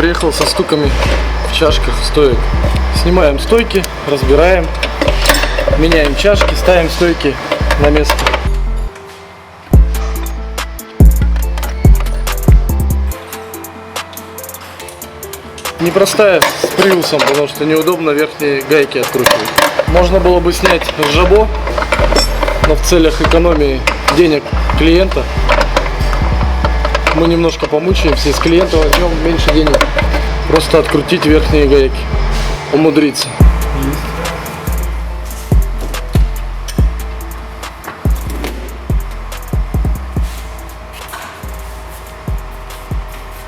приехал со стуками в чашках стоек. Снимаем стойки, разбираем, меняем чашки, ставим стойки на место. Непростая с приусом, потому что неудобно верхние гайки откручивать. Можно было бы снять жабо, но в целях экономии денег клиента мы немножко помучаемся и с клиента возьмем меньше денег. Просто открутить верхние гайки, умудриться.